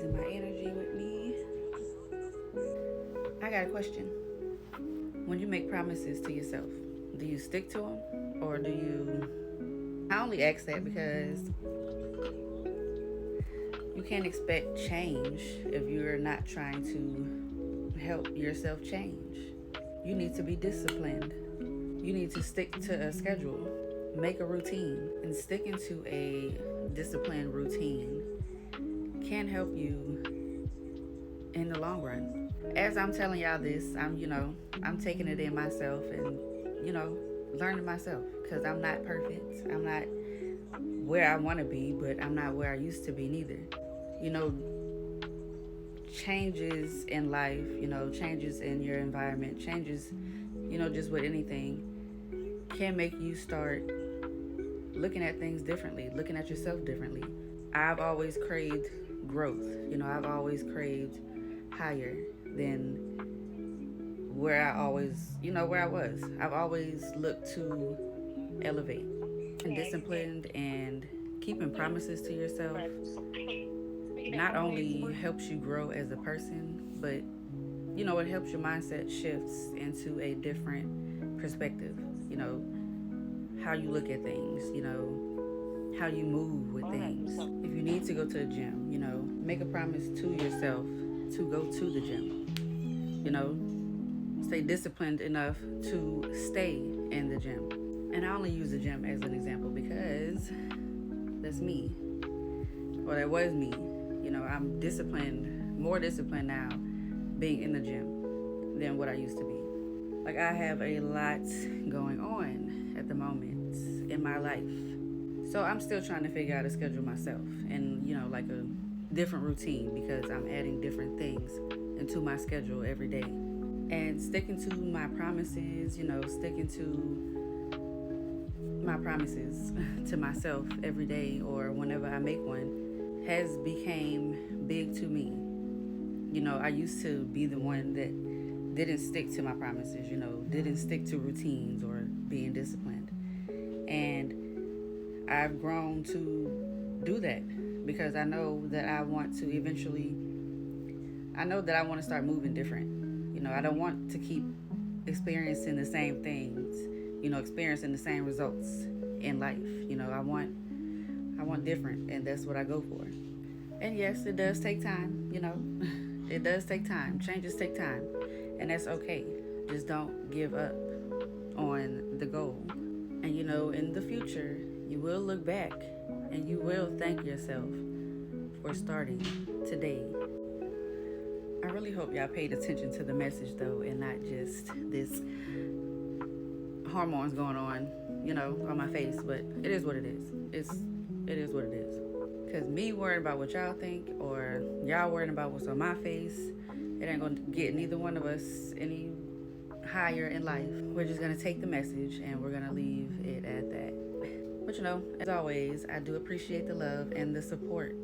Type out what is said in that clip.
raising my energy with me. I got a question. When you make promises to yourself, do you stick to them or do you? I only ask that because you can't expect change if you're not trying to help yourself change. You need to be disciplined. You need to stick to a schedule, make a routine, and sticking to a disciplined routine can help you in the long run. As I'm telling y'all this, I'm taking it in myself and, learning myself because I'm not perfect. I'm not where I want to be, but I'm not where I used to be neither. You know, changes in life, changes in your environment, changes, just with anything can make you start looking at things differently, looking at yourself differently. I've always craved growth. I've always craved higher than where I was. I've always looked to elevate. And disciplined and keeping promises to yourself not only helps you grow as a person, but it helps your mindset shifts into a different perspective. How you look at things, how you move with things. If you need to go to the gym, make a promise to yourself to go to the gym. Stay disciplined enough to stay in the gym. And I only use the gym as an example because that's me. Or that was me. I'm more disciplined now being in the gym than what I used to be. Like, I have a lot going on at the moment in my life. So I'm still trying to figure out a schedule myself and, like a different routine because I'm adding different things into my schedule every day. And sticking to my promises, sticking to my promises to myself every day or whenever I make one has became big to me. I used to be the one that didn't stick to my promises, didn't stick to routines or being disciplined. And I've grown to do that because I know that I want to start moving different. I don't want to keep experiencing the same things, experiencing the same results in life. I want different, and that's what I go for. And yes, it does take time, It does take time. Changes take time, and that's okay. Just don't give up on the goal. And in the future, you will look back and you will thank yourself for starting today. I really hope y'all paid attention to the message though, and not just this hormones going on my face. But it is what it is. It is what it is. Because me worrying about what y'all think or y'all worrying about what's on my face, it ain't going to get neither one of us any higher in life. We're just going to take the message and we're going to leave it at that. But as always, I do appreciate the love and the support.